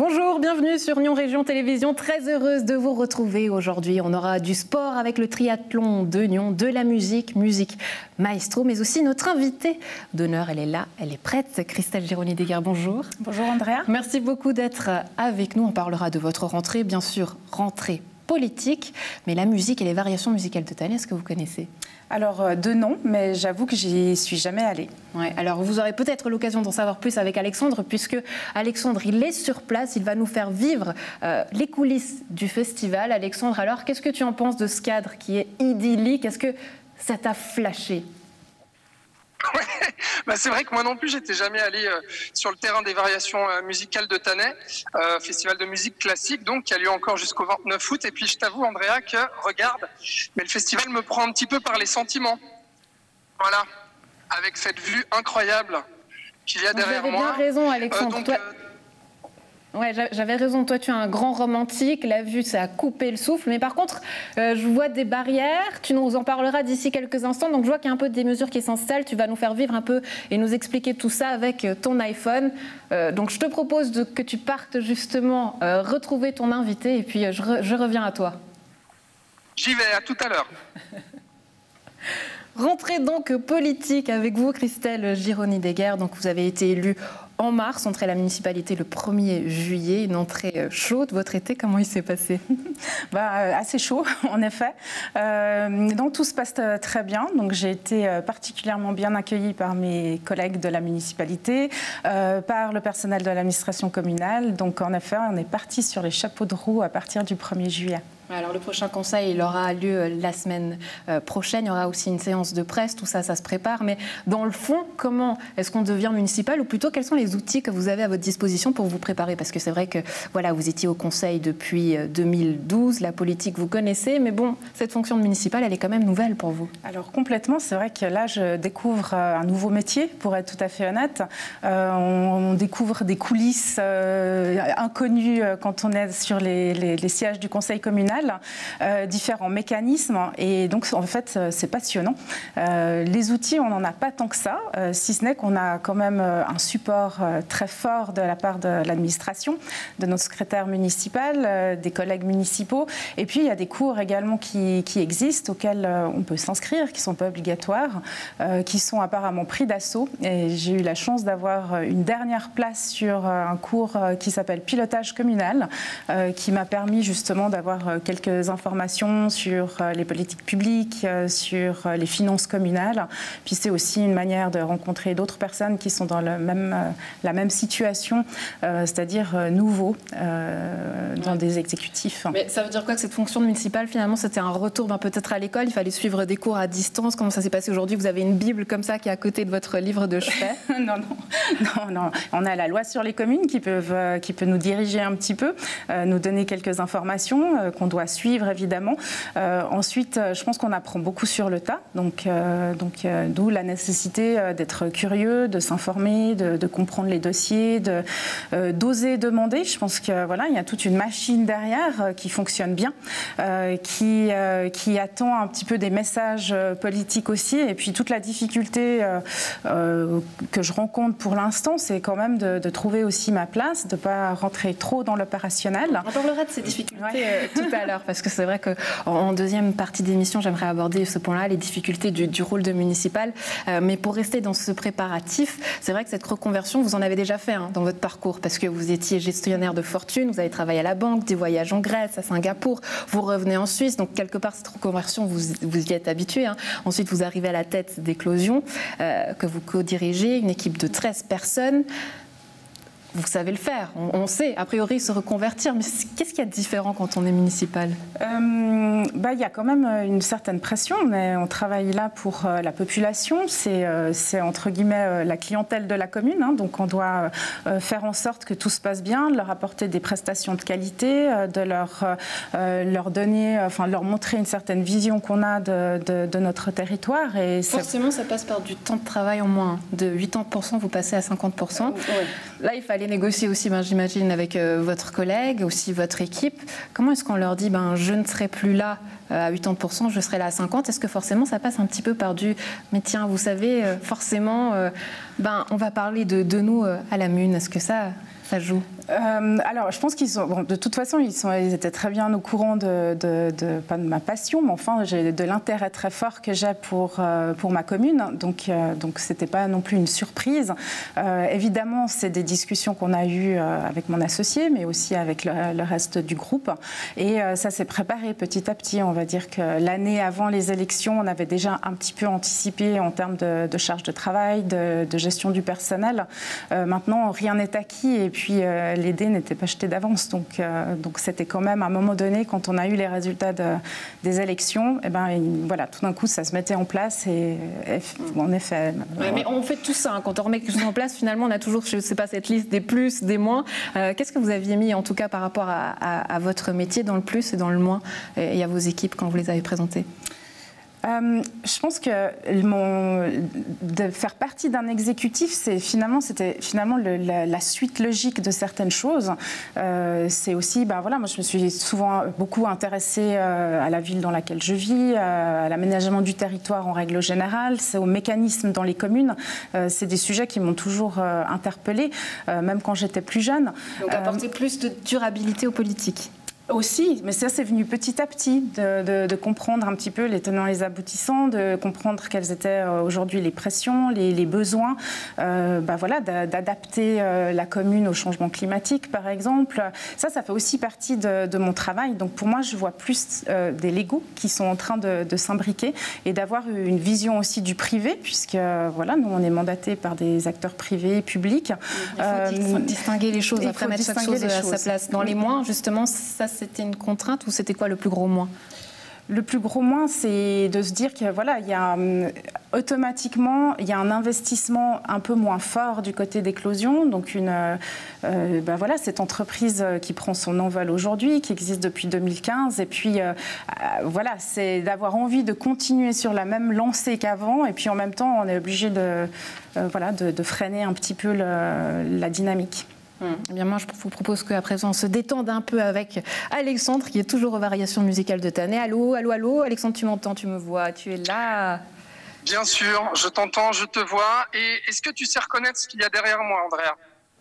Bonjour, bienvenue sur Nyon Région Télévision. Très heureuse de vous retrouver aujourd'hui. On aura du sport avec le triathlon de Nyon, de la musique maestro, mais aussi notre invitée d'honneur. Elle est là, elle est prête. Christelle Gironi-Deguerre, bonjour. Bonjour Andrea. Merci beaucoup d'être avec nous. On parlera de votre rentrée, bien sûr, rentrée politique, mais la musique et les variations musicales de Tannay, est-ce que vous connaissez ? Alors, de nom, mais j'avoue que j'y suis jamais allée. Ouais, alors vous aurez peut-être l'occasion d'en savoir plus avec Alexandre, puisque Alexandre, il est sur place, il va nous faire vivre les coulisses du festival. Alexandre, alors, qu'est-ce que tu en penses de ce cadre qui est idyllique ? Est-ce que ça t'a flashé ? Ouais, bah c'est vrai que moi non plus, j'étais jamais allé sur le terrain des variations musicales de Tannay, festival de musique classique, donc qui a lieu encore jusqu'au 29 août. Et puis je t'avoue, Andrea, que regarde, mais le festival me prend un petit peu par les sentiments. Voilà, avec cette vue incroyable qu'il y a derrière moi. Vous avez bien raison, Alexandre. Ouais, j'avais raison. Toi, tu es un grand romantique. La vue, ça a coupé le souffle. Mais par contre, je vois des barrières. Tu nous en parleras d'ici quelques instants. Donc, je vois qu'il y a un peu des mesures qui s'installent. Tu vas nous faire vivre un peu et nous expliquer tout ça avec ton iPhone. Donc, je te propose que tu partes justement retrouver ton invité. Et puis, je reviens à toi. J'y vais, à tout à l'heure. Rentrée donc politique avec vous, Christelle Gironi-Deguerre. Donc, vous avez été élue en mars, entrée à la municipalité le 1er juillet, une entrée chaude. Votre été, comment il s'est passé ? Assez chaud, en effet. Donc tout se passe très bien. Donc j'ai été particulièrement bien accueillie par mes collègues de la municipalité, par le personnel de l'administration communale. Donc en effet, on est parti sur les chapeaux de roue à partir du 1er juillet. Alors le prochain conseil, il aura lieu la semaine prochaine. Il y aura aussi une séance de presse. Tout ça, ça se prépare. Mais dans le fond, comment est-ce qu'on devient municipal ? Ou plutôt, quels sont les outils que vous avez à votre disposition pour vous préparer ? Parce que c'est vrai que voilà, vous étiez au conseil depuis 2012. La politique, vous connaissez. Mais bon, cette fonction de municipale, elle est quand même nouvelle pour vous. Alors complètement. C'est vrai que là, je découvre un nouveau métier, pour être tout à fait honnête. On découvre des coulisses inconnues quand on est sur les sièges du conseil communal. Différents mécanismes et donc en fait c'est passionnant. Les outils, on n'en a pas tant que ça, si ce n'est qu'on a quand même un support très fort de la part de l'administration, de notre secrétaire municipal, des collègues municipaux, et puis il y a des cours également qui existent, auxquels on peut s'inscrire, qui ne sont pas obligatoires, qui sont apparemment pris d'assaut, et j'ai eu la chance d'avoir une dernière place sur un cours qui s'appelle Pilotage communal, qui m'a permis justement d'avoir quelques informations sur les politiques publiques, sur les finances communales. Puis c'est aussi une manière de rencontrer d'autres personnes qui sont dans la même situation, c'est-à-dire nouveaux dans des exécutifs. Mais ça veut dire quoi que cette fonction municipale, finalement, c'était un retour peut-être à l'école, il fallait suivre des cours à distance. Comment ça s'est passé aujourd'hui ? Vous avez une Bible comme ça qui est à côté de votre livre de chevet ? Non. On a la loi sur les communes qui peut nous diriger un petit peu, nous donner quelques informations qu'on doit suivre évidemment. Ensuite, je pense qu'on apprend beaucoup sur le tas, donc d'où la nécessité d'être curieux, de s'informer, de comprendre les dossiers, d'oser demander. Je pense que voilà, il y a toute une machine derrière qui fonctionne bien, qui attend un petit peu des messages politiques aussi. Et puis toute la difficulté que je rencontre pour l'instant, c'est quand même de trouver aussi ma place, de ne pas rentrer trop dans l'opérationnel. On parlera de ces difficultés tout à l'heure, parce que c'est vrai qu'en deuxième partie d'émission, j'aimerais aborder ce point-là, les difficultés du rôle de municipal. Mais pour rester dans ce préparatif, c'est vrai que cette reconversion, vous en avez déjà fait dans votre parcours, parce que vous étiez gestionnaire de fortune, vous avez travaillé à la banque, des voyages en Grèce, à Singapour, vous revenez en Suisse, donc quelque part cette reconversion, vous y êtes habitué. Ensuite, vous arrivez à la tête d'Éclosion, que vous co-dirigez, une équipe de 13 personnes. Vous savez le faire, on sait, a priori, se reconvertir. Mais qu'est-ce qu'il y a de différent quand on est municipal ? Il y a quand même une certaine pression, mais on travaille là pour la population. C'est entre guillemets la clientèle de la commune. Donc on doit faire en sorte que tout se passe bien, de leur apporter des prestations de qualité, de leur donner, leur montrer une certaine vision qu'on a de notre territoire. Et forcément, ça passe par du temps de travail en moins. De 80%, vous passez à 50%. Oui. Là, il fallait négocier aussi, j'imagine, avec votre collègue, aussi votre équipe. Comment est-ce qu'on leur dit, je ne serai plus là à 80%, je serai là à 50%? Est-ce que forcément ça passe un petit peu par du « mais tiens, vous savez, forcément, on va parler de nous à la Mune ». Est-ce que ça ça joue? Alors, je pense qu'ils sont, bon, de toute façon, ils étaient très bien au courant pas de ma passion, mais enfin, j'ai de l'intérêt très fort que j'ai pour ma commune. Donc, c'était pas non plus une surprise. Évidemment, c'est des discussions qu'on a eues avec mon associé, mais aussi avec le reste du groupe. Et ça s'est préparé petit à petit. On va dire que l'année avant les élections, on avait déjà un petit peu anticipé en termes de charge de travail, de gestion du personnel. Maintenant, rien n'est acquis et puis les dés n'étaient pas jetés d'avance. Donc c'était quand même à un moment donné, quand on a eu les résultats des élections, et voilà, tout d'un coup, ça se mettait en place et en effet. Mais on fait tout ça, hein. Quand on remet quelque chose en place, finalement, on a toujours, je ne sais pas, cette liste des plus, des moins. Qu'est-ce que vous aviez mis, en tout cas, par rapport à votre métier, dans le plus et dans le moins, et à vos équipes quand vous les avez présentées? Je pense que de faire partie d'un exécutif, c'était finalement la suite logique de certaines choses. C'est aussi, voilà, moi je me suis souvent beaucoup intéressée à la ville dans laquelle je vis, à l'aménagement du territoire en règle générale, c'est aux mécanismes dans les communes. C'est des sujets qui m'ont toujours interpellée, même quand j'étais plus jeune. Donc apporter plus de durabilité aux politiques. Aussi, mais ça c'est venu petit à petit, de comprendre un petit peu les tenants et les aboutissants, de comprendre quelles étaient aujourd'hui les pressions, les besoins, voilà, d'adapter la commune au changement climatique par exemple. Ça fait aussi partie de mon travail. Donc pour moi, je vois plus des Legos qui sont en train de s'imbriquer et d'avoir une vision aussi du privé, puisque voilà, nous on est mandatés par des acteurs privés et publics. Il faut distinguer les choses, après mettre chaque chose à sa place. Dans les moins, justement, ça c'était une contrainte ou c'était quoi le plus gros moins? Le plus gros moins, c'est de se dire que voilà, automatiquement, il y a un investissement un peu moins fort du côté d'éclosion. Donc voilà, cette entreprise qui prend son envol aujourd'hui, qui existe depuis 2015. Et puis voilà, c'est d'avoir envie de continuer sur la même lancée qu'avant. Et puis en même temps, on est obligé de freiner un petit peu la dynamique. Eh bien, moi, je vous propose qu'à présent, on se détende un peu avec Alexandre, qui est toujours aux variations musicales de Tanet. Allô, allô, allô. Alexandre, tu m'entends, tu me vois, tu es là? Bien sûr, je t'entends, je te vois. Et est-ce que tu sais reconnaître ce qu'il y a derrière moi, Andrea?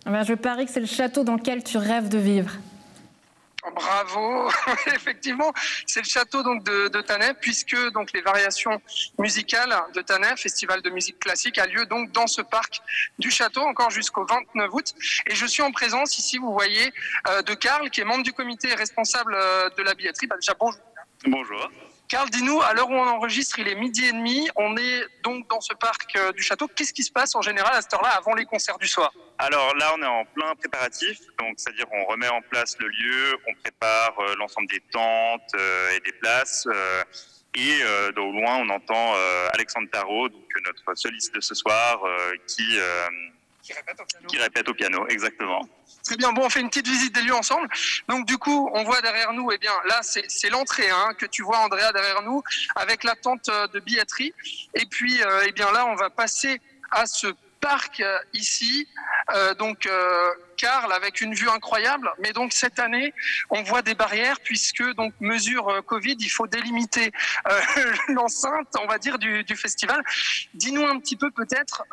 Eh bien, je parie que c'est le château dans lequel tu rêves de vivre. Bravo, effectivement, c'est le château donc de Tanet, puisque donc les variations musicales de Tanet, festival de musique classique, a lieu donc dans ce parc du château encore jusqu'au 29 août. Et je suis en présence ici, vous voyez, de Karl, qui est membre du comité et responsable de la billetterie. Déjà bonjour. Bonjour. Karl, dis-nous, à l'heure où on enregistre, il est 12h30. On est donc dans ce parc du château. Qu'est-ce qui se passe en général à cette heure-là avant les concerts du soir? Alors là, on est en plein préparatif. Donc, c'est-à-dire on remet en place le lieu, on prépare l'ensemble des tentes et des places. Et au loin, on entend Alexandre Tarot, donc notre soliste de ce soir, qui répète au piano, exactement. Très bien, bon, on fait une petite visite des lieux ensemble. Donc du coup, on voit derrière nous, eh bien là, c'est l'entrée que tu vois, Andrea, derrière nous, avec la tente de billetterie. Et puis, eh bien là, on va passer à ce parc ici, Karl, avec une vue incroyable. Mais donc cette année, on voit des barrières puisque donc mesure Covid, il faut délimiter l'enceinte, on va dire, du festival. Dis-nous un petit peu peut-être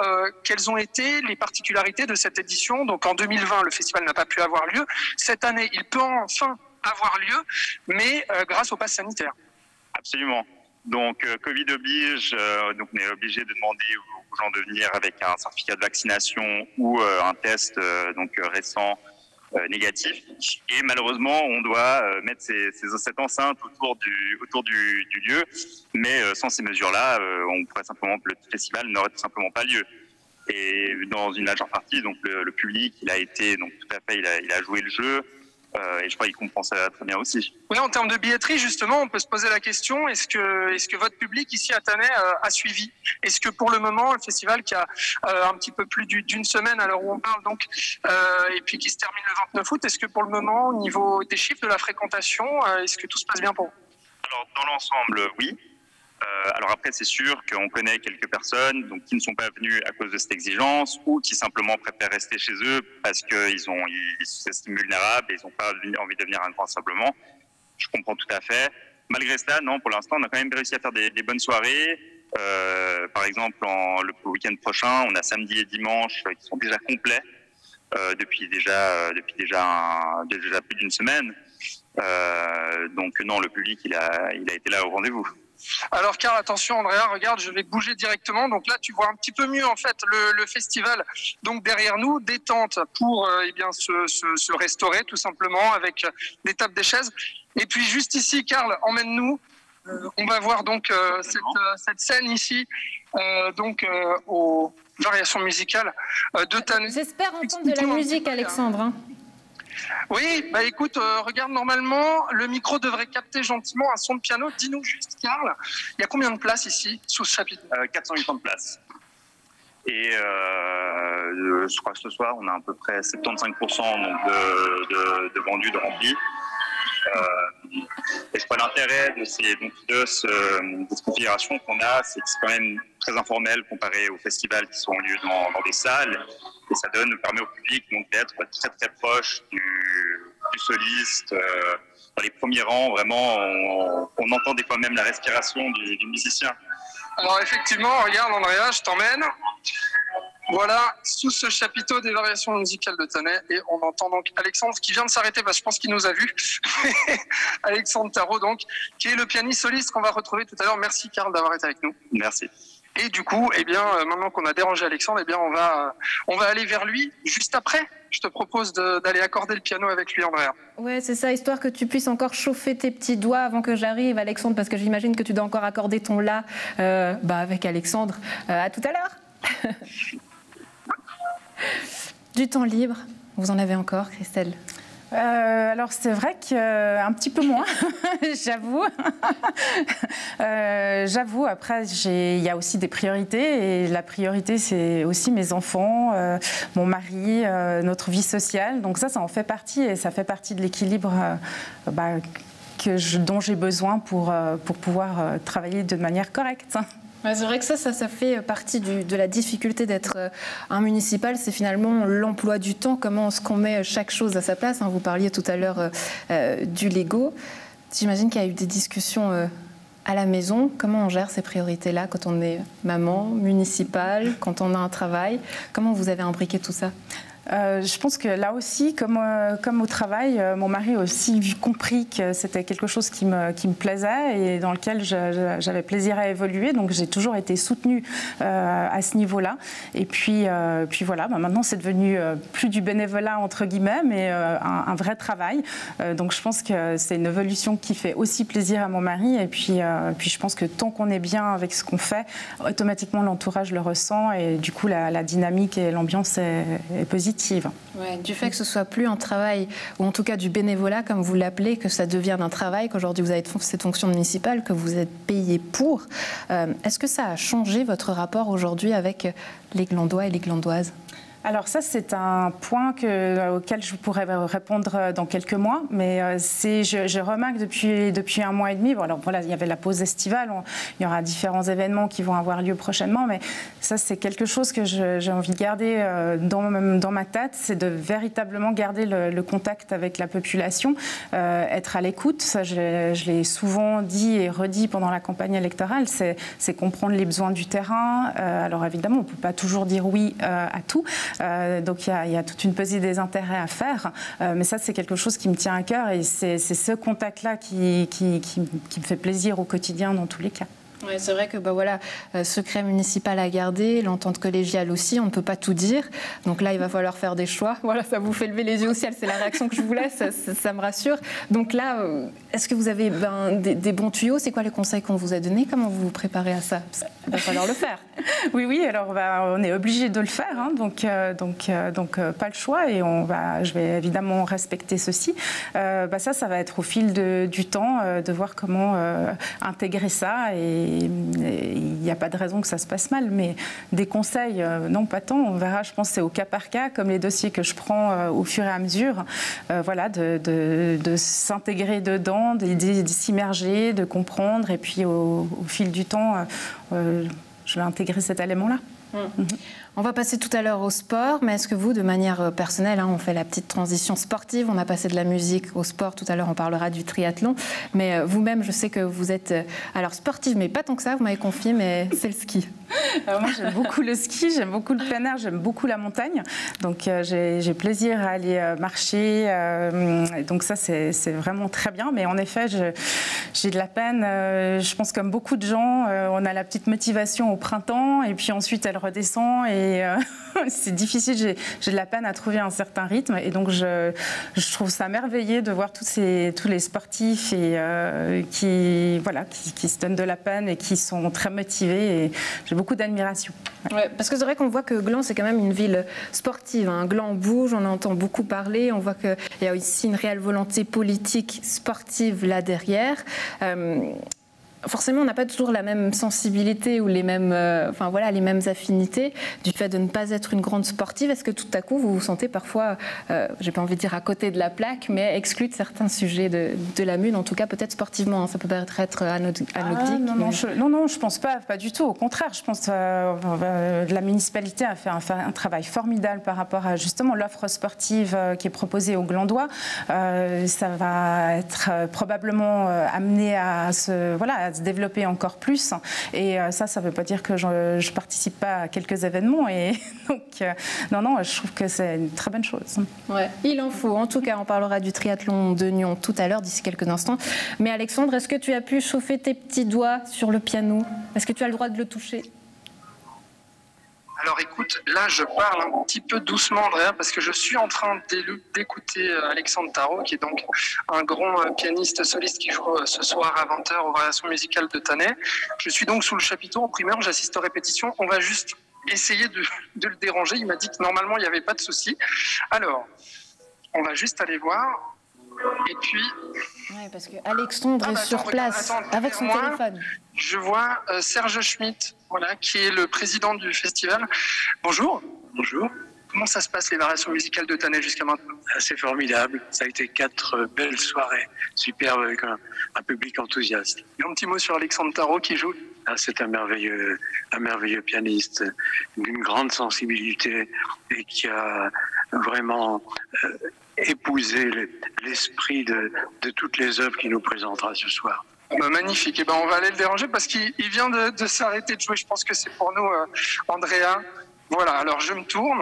quelles ont été les particularités de cette édition. Donc en 2020, le festival n'a pas pu avoir lieu. Cette année, il peut enfin avoir lieu, mais grâce au pass sanitaire. Absolument. Donc Covid oblige, donc on est obligé de demander aux gens de venir avec un certificat de vaccination ou un test récent négatif. Et malheureusement, on doit mettre cette enceinte autour du lieu. Mais sans ces mesures-là, on pourrait simplement, le festival n'aurait tout simplement pas lieu. Et dans une majeure partie, donc le public, il a été, donc tout à fait, il a joué le jeu. Et je crois qu'il comprend ça très bien aussi. Oui, en termes de billetterie, justement, on peut se poser la question, est-ce que votre public ici à Tanet a suivi? Est-ce que pour le moment, le festival qui a un petit peu plus d'une semaine à l'heure où on parle, donc, et puis qui se termine le 29 août, est-ce que pour le moment, au niveau des chiffres de la fréquentation, est-ce que tout se passe bien pour vous? Alors, dans l'ensemble, oui. Alors après, c'est sûr qu'on connaît quelques personnes donc, qui ne sont pas venues à cause de cette exigence ou qui simplement préfèrent rester chez eux parce qu'ils s'estiment vulnérables et ils n'ont pas envie de venir à un grand rassemblement. Je comprends tout à fait. Malgré cela, non, pour l'instant, on a quand même réussi à faire des bonnes soirées. Par exemple, le week-end prochain, on a samedi et dimanche qui sont déjà complets. depuis déjà plus d'une semaine. Donc non, le public il a été là au rendez-vous. Alors Karl, attention Andrea, regarde, je vais bouger directement. Donc là, tu vois un petit peu mieux en fait le festival. Donc derrière nous, des tentes pour se restaurer tout simplement avec des tables, des chaises. Et puis juste ici, Karl, emmène-nous. On va voir donc cette scène ici, aux variations musicales de Tannay. J'espère entendre de la musique, Alexandre. Hein. Oui, bah écoute, regarde, normalement, le micro devrait capter gentiment un son de piano. Dis-nous juste, Karl, il y a combien de places ici, sous ce chapitre? 480 places. Et je crois que ce soir, on a à peu près 75% de vendus, de remplis. Et je crois l'intérêt de cette configuration qu'on a, c'est que c'est quand même très informel comparé aux festivals qui sont lieu dans des salles. Et ça permet au public donc d'être très très proche du soliste. Dans les premiers rangs, vraiment, on entend des fois même la respiration du musicien. Alors effectivement, regarde Andrea, je t'emmène. Voilà, sous ce chapiteau des variations musicales de Tannay, et on entend donc Alexandre qui vient de s'arrêter parce que je pense qu'il nous a vus. Alexandre Tarot, donc, qui est le pianiste soliste qu'on va retrouver tout à l'heure. Merci Karl d'avoir été avec nous. Merci. Et du coup, maintenant qu'on a dérangé Alexandre, on va aller vers lui juste après. Je te propose d'aller accorder le piano avec lui, Andrea. Ouais, c'est ça, histoire que tu puisses encore chauffer tes petits doigts avant que j'arrive, Alexandre, parce que j'imagine que tu dois encore accorder ton la avec Alexandre. À tout à l'heure. Du temps libre, vous en avez encore, Christelle? Alors c'est vrai qu'un petit peu moins, j'avoue. J'avoue, après il y a aussi des priorités, et la priorité c'est aussi mes enfants, mon mari, notre vie sociale. Donc ça en fait partie, et ça fait partie de l'équilibre dont j'ai besoin pour pouvoir travailler de manière correcte. C'est vrai que ça fait partie de la difficulté d'être un municipal, c'est finalement l'emploi du temps, comment est-ce qu'on met chaque chose à sa place. Vous parliez tout à l'heure du Lego. J'imagine qu'il y a eu des discussions à la maison. Comment on gère ces priorités-là quand on est maman, municipale, quand on a un travail? Comment vous avez imbriqué tout ça? Je pense que là aussi, comme au travail, mon mari a aussi compris que c'était quelque chose qui me plaisait et dans lequel j'avais plaisir à évoluer. Donc j'ai toujours été soutenue à ce niveau-là. Et puis voilà, maintenant c'est devenu plus du bénévolat entre guillemets, mais un vrai travail. Donc je pense que c'est une évolution qui fait aussi plaisir à mon mari. Et puis je pense que tant qu'on est bien avec ce qu'on fait, automatiquement l'entourage le ressent et du coup la dynamique et l'ambiance est positive. Ouais, du fait que ce soit plus un travail, ou en tout cas du bénévolat, comme vous l'appelez, que ça devienne un travail, qu'aujourd'hui vous avez cette fonction municipale, que vous êtes payé pour, est-ce que ça a changé votre rapport aujourd'hui avec les Glandois et les Glandoises? Alors ça, c'est un point auquel je pourrais répondre dans quelques mois, mais je remarque depuis un mois et demi, alors voilà, il y avait la pause estivale, il y aura différents événements qui vont avoir lieu prochainement, mais ça c'est quelque chose que j'ai envie de garder dans ma tête, c'est de véritablement garder le contact avec la population, être à l'écoute. Ça, je l'ai souvent dit et redit pendant la campagne électorale, c'est comprendre les besoins du terrain. Alors évidemment, on ne peut pas toujours dire oui à tout. Donc il y a toute une pesée des intérêts à faire, mais ça c'est quelque chose qui me tient à cœur et c'est ce contact-là qui me fait plaisir au quotidien dans tous les cas. Ouais, c'est vrai que secret municipal à garder, l'entente collégiale aussi, on ne peut pas tout dire. Donc là, il va falloir faire des choix. Voilà, ça vous fait lever les yeux au ciel, c'est la réaction que je vous laisse, ça me rassure. Donc là, est-ce que vous avez des bons tuyaux? C'est quoi les conseils qu'on vous a donnés? Comment vous vous préparez à ça? Il va falloir le faire. Oui, alors on est obligé de le faire, hein, donc pas le choix et je vais évidemment respecter ceci. Ça va être au fil du temps de voir comment intégrer ça et il n'y a pas de raison que ça se passe mal, mais des conseils, non pas tant, on verra, je pense que c'est au cas par cas, comme les dossiers que je prends au fur et à mesure, de s'intégrer dedans, de s'immerger, de comprendre et puis au fil du temps, je vais intégrer cet élément-là. On va passer tout à l'heure au sport, mais est-ce que vous, de manière personnelle, on fait la petite transition sportive, on a passé de la musique au sport, tout à l'heure on parlera du triathlon, mais vous-même, je sais que vous êtes alors sportive, mais pas tant que ça, vous m'avez confié, mais c'est le ski. Alors moi j'aime beaucoup le ski, j'aime beaucoup le plein air, j'aime beaucoup la montagne, donc j'ai plaisir à aller marcher, donc ça c'est vraiment très bien, mais en effet j'ai de la peine, je pense comme beaucoup de gens, on a la petite motivation au printemps et puis ensuite elle redescend et c'est difficile, j'ai de la peine à trouver un certain rythme et donc je trouve ça merveilleux de voir tous les sportifs et qui se donnent de la peine et qui sont très motivés et j'ai beaucoup d'admiration. Ouais, parce que c'est vrai qu'on voit que Gland c'est quand même une ville sportive, Gland bouge, on en entend beaucoup parler, on voit qu'il y a ici une réelle volonté politique sportive là derrière. Forcément, on n'a pas toujours la même sensibilité ou les mêmes, les mêmes affinités du fait de ne pas être une grande sportive. Est-ce que tout à coup, vous vous sentez parfois, j'ai pas envie de dire à côté de la plaque, mais exclu de certains sujets de la MUN, en tout cas peut-être sportivement, ça peut être anecdotique. Non, je pense pas du tout. Au contraire, je pense que la municipalité a fait un travail formidable par rapport à justement l'offre sportive qui est proposée aux Glandois. Ça va être probablement amené à se développer encore plus. Et ça ne veut pas dire que je ne participe pas à quelques événements. Et donc, non, je trouve que c'est une très bonne chose. Ouais, il en faut. En tout cas, on parlera du triathlon de Nyon tout à l'heure, d'ici quelques instants. Mais Alexandre, est-ce que tu as pu chauffer tes petits doigts sur le piano? Est-ce que tu as le droit de le toucher? Alors écoute, là je parle un petit peu doucement Andrea parce que je suis en train d'écouter Alexandre Tarot qui est donc un grand pianiste soliste qui joue ce soir à 20h aux variations musicales de Tannay. Je suis donc sous le chapiteau en primaire, j'assiste aux répétitions, on va juste essayer de le déranger, il m'a dit que normalement il n'y avait pas de souci. Alors, on va juste aller voir et puis... Oui, parce que Alexandre est sur place avec son téléphone. Je vois Serge Schmitt, qui est le président du festival. Bonjour. Bonjour. Comment ça se passe les variations musicales de Tannay jusqu'à maintenant? C'est formidable. Ça a été 4 belles soirées, superbes avec un public enthousiaste. Et un petit mot sur Alexandre Tarot qui joue. C'est un merveilleux pianiste d'une grande sensibilité et qui a vraiment épousé l'esprit de toutes les œuvres qu'il nous présentera ce soir. Magnifique. Et on va aller le déranger parce qu'il vient de s'arrêter de jouer. Je pense que c'est pour nous, Andrea. Voilà, alors je me tourne.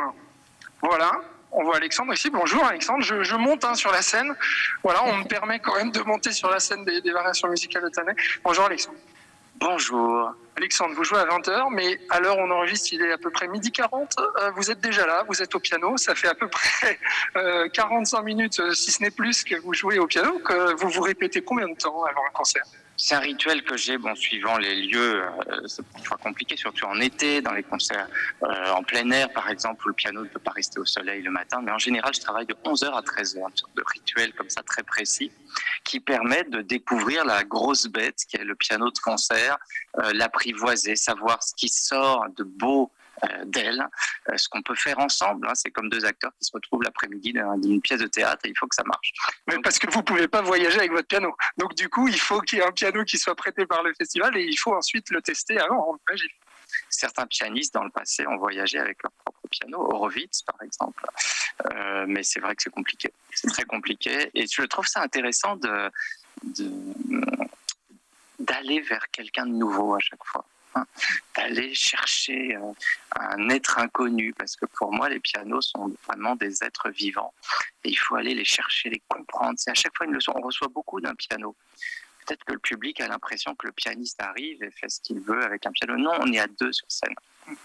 Voilà, on voit Alexandre ici. Bonjour Alexandre, je monte sur la scène. Voilà, on me permet quand même de monter sur la scène des variations musicales de Tannay. Bonjour Alexandre. Bonjour. Alexandre, vous jouez à 20h, mais à l'heure où on enregistre, il est à peu près 12h40. Vous êtes déjà là, vous êtes au piano. Ça fait à peu près 45 minutes, si ce n'est plus, que vous jouez au piano. Que vous vous répétez combien de temps avant un concert? C'est un rituel que j'ai, suivant les lieux, c'est parfois compliqué, surtout en été, dans les concerts en plein air, par exemple, où le piano ne peut pas rester au soleil le matin. Mais en général, je travaille de 11h à 13h, une sorte de rituel comme ça, très précis, qui permet de découvrir la grosse bête, qui est le piano de concert, l'apprivoiser, savoir ce qui sort de beau d'elle, ce qu'on peut faire ensemble. C'est comme 2 acteurs qui se retrouvent l'après-midi d'une pièce de théâtre et il faut que ça marche. Mais parce que vous ne pouvez pas voyager avec votre piano. Donc du coup, il faut qu'il y ait un piano qui soit prêté par le festival et il faut ensuite le tester avant. Certains pianistes dans le passé ont voyagé avec leur propre piano, Horowitz par exemple. Mais c'est vrai que c'est compliqué. C'est très compliqué et je trouve ça intéressant d'aller vers quelqu'un de nouveau à chaque fois. D'aller chercher un être inconnu, parce que pour moi les pianos sont vraiment des êtres vivants et il faut aller les chercher, les comprendre. C'est à chaque fois une leçon. On reçoit beaucoup d'un piano. Peut-être que le public a l'impression que le pianiste arrive et fait ce qu'il veut avec un piano. Non, on est à 2 sur scène.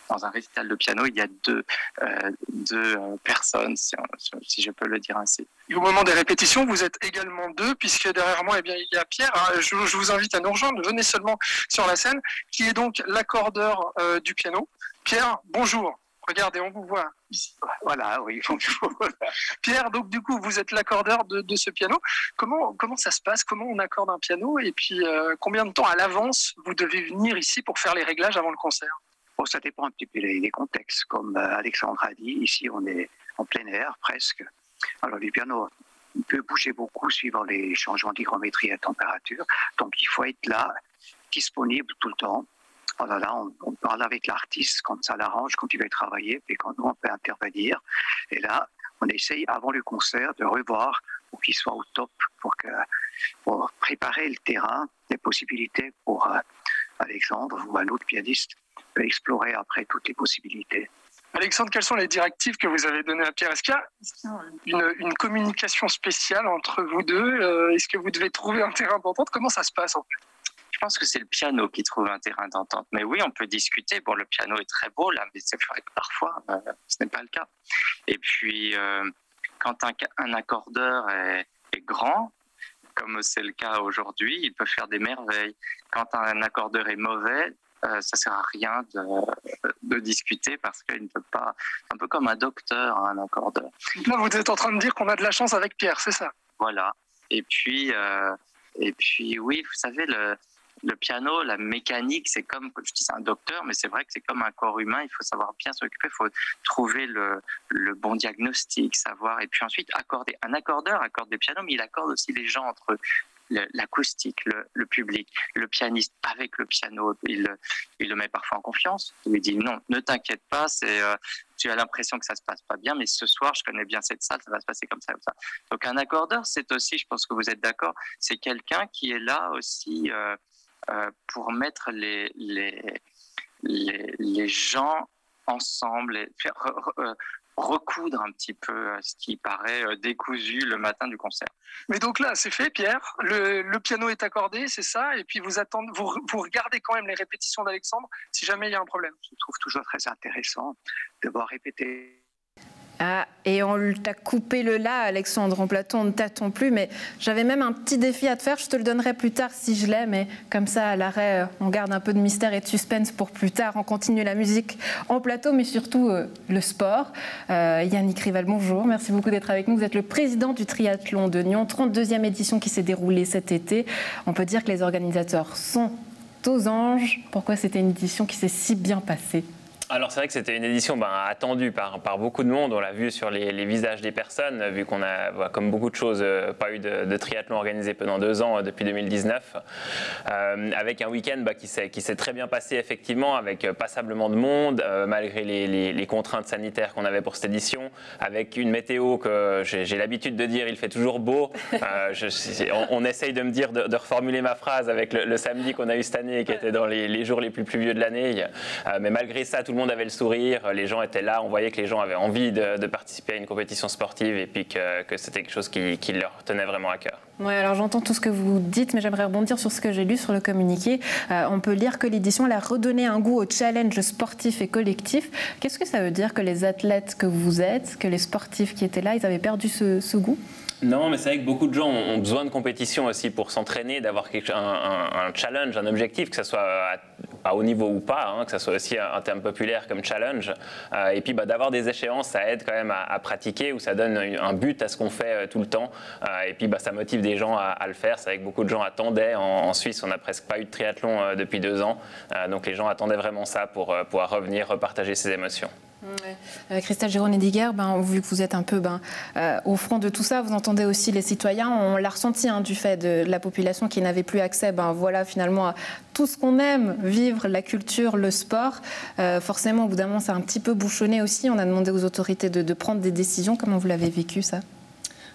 Dans un récital de piano, il y a deux personnes, si je peux le dire ainsi. Et au moment des répétitions, vous êtes également 2, puisque derrière moi, il y a Pierre. Je vous invite à nous rejoindre. Venez seulement sur la scène, qui est donc l'accordeur du piano. Pierre, bonjour. Regardez, on vous voit ici. Voilà, oui, bonjour. Pierre, donc du coup, vous êtes l'accordeur de ce piano. Comment ça se passe? Comment on accorde un piano? Et puis, combien de temps à l'avance vous devez venir ici pour faire les réglages avant le concert? Bon, ça dépend un petit peu des contextes. Comme Alexandre a dit, ici, on est en plein air, presque. Alors, le piano peut bouger beaucoup suivant les changements d'hygrométrie et de température. Donc, il faut être là, disponible tout le temps. oh là là, on parle avec l'artiste quand ça l'arrange, quand il veut travailler, et quand nous, on peut intervenir. Et là, on essaye, avant le concert, de revoir pour qu'il soit au top, pour préparer le terrain, des possibilités pour Alexandre ou un autre pianiste, explorer après toutes les possibilités. Alexandre, quelles sont les directives que vous avez données à Pierre? Est-ce qu'il y a une communication spéciale entre vous deux? Est-ce que vous devez trouver un terrain d'entente? Comment ça se passe en fait? Je pense que c'est le piano qui trouve un terrain d'entente. Mais oui, on peut discuter. Bon, le piano est très beau là, mais c'est vrai que parfois, ce n'est pas le cas. Et puis, quand un accordeur est grand, comme c'est le cas aujourd'hui, il peut faire des merveilles. Quand un accordeur est mauvais, ça sert à rien de discuter parce qu'il ne peut pas. Un peu comme un docteur, un accordeur. Là, vous êtes en train de dire qu'on a de la chance avec Pierre, c'est ça? Voilà. Et puis, oui, vous savez, le piano, la mécanique, c'est comme, je dis c'est un docteur, mais c'est vrai que c'est comme un corps humain. Il faut savoir bien s'occuper, il faut trouver le bon diagnostic, savoir, et puis ensuite accorder. Un accordeur accorde des pianos, mais il accorde aussi les gens entre eux. L'acoustique, le public, le pianiste avec le piano, il le met parfois en confiance. Il lui dit non, ne t'inquiète pas, tu as l'impression que ça se passe pas bien, mais ce soir, je connais bien cette salle, ça va se passer comme ça, comme ça. Donc un accordeur, c'est aussi, je pense que vous êtes d'accord, c'est quelqu'un qui est là aussi pour mettre les gens ensemble et faire recoudre un petit peu ce qui paraît décousu le matin du concert. Mais donc là, c'est fait, Pierre. Le piano est accordé, c'est ça. Et puis vous regardez quand même les répétitions d'Alexandre si jamais il y a un problème. Je trouve toujours très intéressant de voir répéter. Ah, et on t'a coupé le là, Alexandre, en plateau, on ne t'attend plus, mais j'avais même un petit défi à te faire, je te le donnerai plus tard si je l'ai, mais comme ça, à l'arrêt, on garde un peu de mystère et de suspense pour plus tard, on continue la musique en plateau, mais surtout le sport. Yannick Rival, bonjour, merci beaucoup d'être avec nous, vous êtes le président du triathlon de Nyon, 32e édition qui s'est déroulée cet été. On peut dire que les organisateurs sont aux anges. Pourquoi c'était une édition qui s'est si bien passée ? Alors c'est vrai que c'était une édition attendue par beaucoup de monde, on l'a vu sur les visages des personnes, vu qu'on a, comme beaucoup de choses, pas eu de triathlon organisé pendant 2 ans depuis 2019, avec un week-end qui s'est très bien passé effectivement, avec passablement de monde, malgré les contraintes sanitaires qu'on avait pour cette édition, avec une météo que j'ai l'habitude de dire, il fait toujours beau, on essaye de me dire de reformuler ma phrase avec le samedi qu'on a eu cette année, qui était dans les jours les plus pluvieux de l'année, mais malgré ça, tout le monde avait le sourire, les gens étaient là, on voyait que les gens avaient envie de participer à une compétition sportive et puis que c'était quelque chose qui leur tenait vraiment à cœur. Oui, alors j'entends tout ce que vous dites, mais j'aimerais rebondir sur ce que j'ai lu sur le communiqué. On peut lire que l'édition elle a redonné un goût au challenge sportif et collectif. Qu'est-ce que ça veut dire que les athlètes que vous êtes, que les sportifs qui étaient là, ils avaient perdu ce goût ? Non, mais c'est vrai que beaucoup de gens ont besoin de compétition aussi pour s'entraîner, d'avoir un challenge, un objectif, que ce soit à haut niveau ou pas, que ce soit aussi un terme populaire comme challenge. Et puis d'avoir des échéances, ça aide quand même à pratiquer, ou ça donne un but à ce qu'on fait tout le temps. Et puis ça motive des gens à le faire. C'est vrai que beaucoup de gens attendaient. En Suisse, on n'a presque pas eu de triathlon depuis 2 ans. Donc les gens attendaient vraiment ça pour pouvoir revenir repartager ses émotions. Ouais. Christelle Giron-Ediger, vu que vous êtes un peu au front de tout ça, vous entendez aussi les citoyens, on l'a ressenti du fait de la population qui n'avait plus accès voilà, finalement à tout ce qu'on aime, vivre, la culture, le sport. Forcément, au bout d'un moment, c'est un petit peu bouchonné aussi. On a demandé aux autorités de prendre des décisions. Comment vous l'avez vécu, ça ?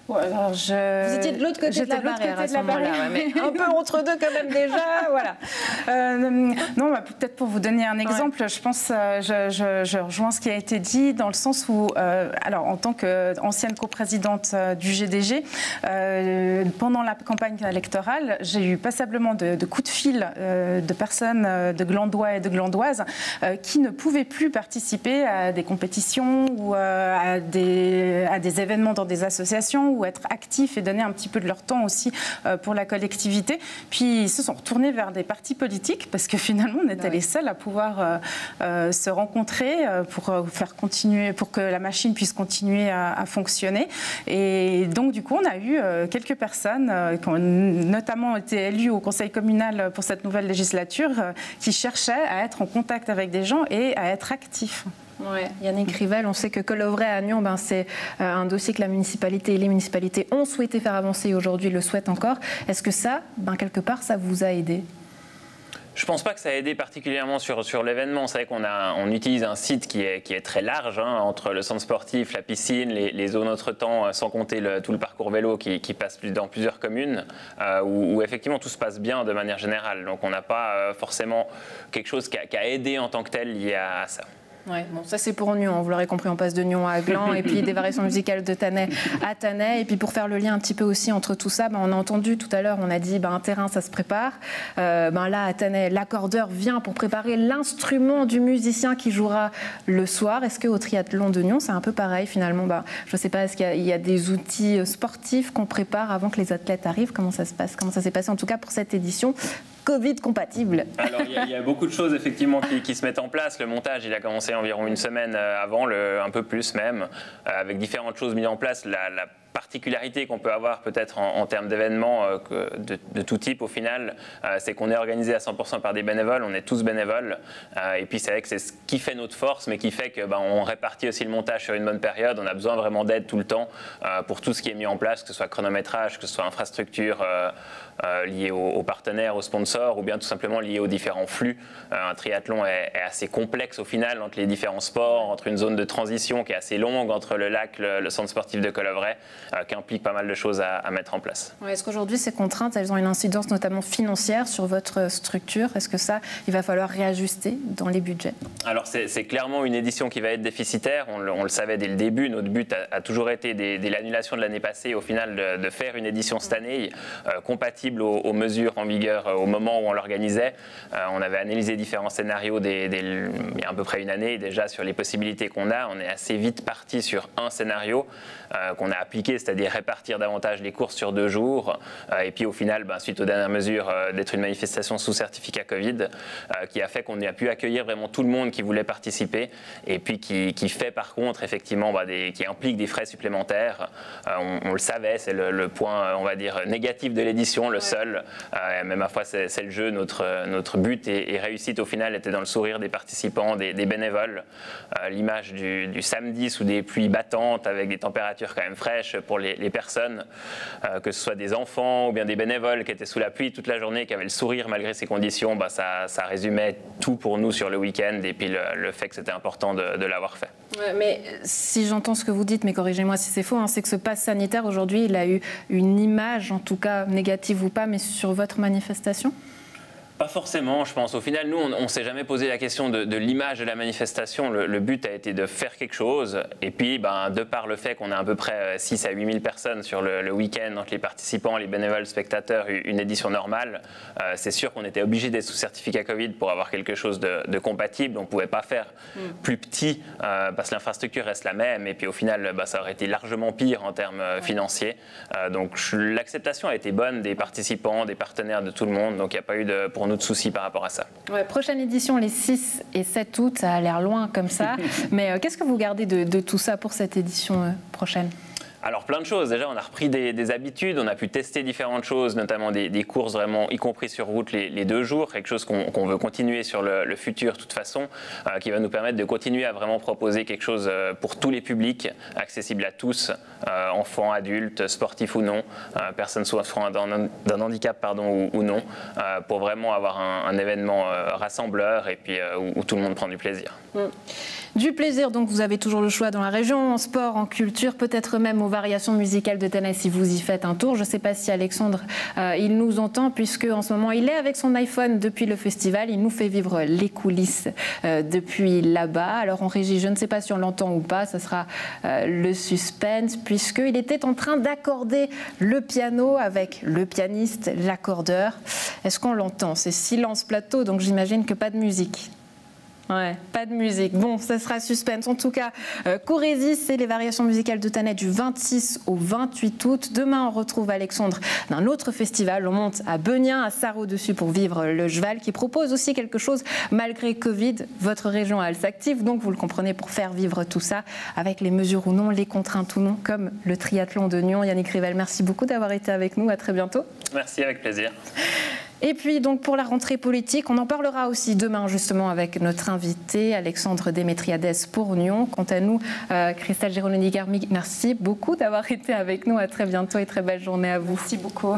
Ouais, alors vous étiez de l'autre côté de la barrière à ce moment-là, mais un peu entre deux quand même déjà, voilà. Non, peut-être pour vous donner un exemple, je pense, je rejoins ce qui a été dit dans le sens où, alors en tant qu'ancienne coprésidente du GDG, pendant la campagne électorale, j'ai eu passablement de coups de fil de personnes, de Glandois et de Glandoises, qui ne pouvaient plus participer à des compétitions ou à des événements dans des associations, ou être actifs et donner un petit peu de leur temps aussi pour la collectivité. Puis ils se sont retournés vers des partis politiques parce que finalement on était les seuls à pouvoir se rencontrer pour faire continuer, pour que la machine puisse continuer à fonctionner. Et donc du coup on a eu quelques personnes qui ont notamment été élues au conseil communal pour cette nouvelle législature qui cherchaient à être en contact avec des gens et à être actifs. Ouais. Yannick Rivel, on sait que Colovray à Nyon, c'est un dossier que la municipalité et les municipalités ont souhaité faire avancer et aujourd'hui le souhaitent encore. Est-ce que ça, quelque part, ça vous a aidé ? Je pense pas que ça a aidé particulièrement sur l'événement. C'est vrai qu'on utilise un site qui est très large, hein, entre le centre sportif, la piscine, les zones autre temps, sans compter tout le parcours vélo qui passe dans plusieurs communes, où effectivement tout se passe bien de manière générale. Donc on n'a pas forcément quelque chose qui a aidé en tant que tel lié à ça. Ouais, bon, ça c'est pour Nyon, vous l'aurez compris, on passe de Nyon à Gland et puis des variations musicales de Tannay à Tannay. Et puis pour faire le lien un petit peu aussi entre tout ça, on a entendu tout à l'heure, on a dit un terrain ça se prépare. Là à Tannay, l'accordeur vient pour préparer l'instrument du musicien qui jouera le soir. Est-ce qu'au triathlon de Nyon c'est un peu pareil finalement? Je ne sais pas, est-ce qu'il y a des outils sportifs qu'on prépare avant que les athlètes arrivent? Comment ça se passe? Comment ça s'est passé en tout cas pour cette édition Covid compatible? Alors il y a beaucoup de choses effectivement qui se mettent en place. Le montage il a commencé environ une semaine avant, un peu plus même, avec différentes choses mises en place. La particularité qu'on peut avoir peut-être en termes d'événements de tout type au final, c'est qu'on est organisé à 100% par des bénévoles, on est tous bénévoles, et puis c'est vrai que c'est ce qui fait notre force, mais qui fait que on répartit aussi le montage sur une bonne période. On a besoin vraiment d'aide tout le temps pour tout ce qui est mis en place, que ce soit chronométrage, que ce soit infrastructure liée aux partenaires, aux sponsors, ou bien tout simplement liée aux différents flux. Un triathlon est assez complexe au final entre les différents sports, entre une zone de transition qui est assez longue entre le lac, le centre sportif de Collovray, qui implique pas mal de choses à mettre en place. Ouais, est-ce qu'aujourd'hui ces contraintes, elles ont une incidence notamment financière sur votre structure? Est-ce que ça, il va falloir réajuster dans les budgets? Alors c'est clairement une édition qui va être déficitaire, on le savait dès le début. Notre but a toujours été, dès l'annulation de l'année passée, au final de faire une édition cette année compatible aux mesures en vigueur au moment où on l'organisait. On avait analysé différents scénarios il y a à peu près une année déjà sur les possibilités qu'on a. On est assez vite parti sur un scénario qu'on a appliqué, c'est-à-dire répartir davantage les courses sur 2 jours. Et puis au final, suite aux dernières mesures, d'être une manifestation sous certificat Covid, qui a fait qu'on a pu accueillir vraiment tout le monde qui voulait participer, et puis qui fait par contre effectivement qui implique des frais supplémentaires. On le savait, c'est le point, on va dire, négatif de l'édition, le seul. Mais ma foi, c'est le jeu. Notre but et réussite au final était dans le sourire des participants, des bénévoles. L'image du samedi sous des pluies battantes avec des températures quand même fraîches pour les personnes, que ce soit des enfants ou bien des bénévoles qui étaient sous la pluie toute la journée, qui avaient le sourire malgré ces conditions, ça résumait tout pour nous sur le week-end, et puis le fait que c'était important de l'avoir fait. Ouais, mais si j'entends ce que vous dites, mais corrigez-moi si c'est faux, c'est que ce pass sanitaire aujourd'hui, il a eu une image, en tout cas négative ou pas, mais sur votre manifestation? Pas forcément, je pense. Au final, nous, on ne s'est jamais posé la question de l'image de la manifestation. Le but a été de faire quelque chose. Et puis, de par le fait qu'on a à peu près 6 à 8 000 personnes sur le week-end, entre les participants, les bénévoles, spectateurs, une édition normale, c'est sûr qu'on était obligé d'être sous certificat Covid pour avoir quelque chose de compatible. On ne pouvait pas faire plus petit parce que l'infrastructure reste la même. Et puis, au final, ça aurait été largement pire en termes financiers. Donc, l'acceptation a été bonne des participants, des partenaires, de tout le monde. Donc, il n'y a pas eu pour nous de soucis par rapport à ça. Ouais, prochaine édition, les 6 et 7 août, ça a l'air loin comme ça. Mais qu'est-ce que vous gardez de tout ça pour cette édition prochaine? Alors plein de choses. Déjà, on a repris des habitudes, on a pu tester différentes choses, notamment des courses vraiment, y compris sur route les 2 jours, quelque chose qu'on veut continuer sur le futur de toute façon, qui va nous permettre de continuer à vraiment proposer quelque chose pour tous les publics, accessible à tous, enfants, adultes, sportifs ou non, personnes souffrant d'un handicap ou non, pour vraiment avoir un événement rassembleur et puis où tout le monde prend du plaisir. Du plaisir, donc vous avez toujours le choix dans la région, en sport, en culture, peut-être même aux variations musicales de Tannay si vous y faites un tour. Je ne sais pas si Alexandre, il nous entend, puisque en ce moment il est avec son iPhone depuis le festival. Il nous fait vivre les coulisses depuis là-bas. Alors en régie, je ne sais pas si on l'entend ou pas, ce sera le suspense, puisqu'il était en train d'accorder le piano avec le pianiste, l'accordeur. Est-ce qu'on l'entend? C'est silence plateau, donc j'imagine que pas de musique. Ouais, pas de musique. Bon, ça sera suspense. En tout cas, Courrésis, c'est les variations musicales de Tannay du 26 au 28 août. Demain, on retrouve Alexandre d'un autre festival. On monte à Beugnin, à Sarre-au-Dessus pour vivre le Jval, qui propose aussi quelque chose malgré Covid. Votre région, elle s'active, donc vous le comprenez, pour faire vivre tout ça avec les mesures ou non, les contraintes ou non, comme le triathlon de Nyon. Yannick Rivel, merci beaucoup d'avoir été avec nous. À très bientôt. Merci, avec plaisir. Et puis donc pour la rentrée politique, on en parlera aussi demain justement avec notre invité Alexandre Démétriades pour Nyon. Quant à nous, Christelle Geroni-Garmi, merci beaucoup d'avoir été avec nous. À très bientôt et très belle journée à vous. Merci beaucoup.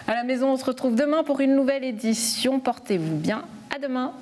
À la maison, on se retrouve demain pour une nouvelle édition. Portez-vous bien. À demain.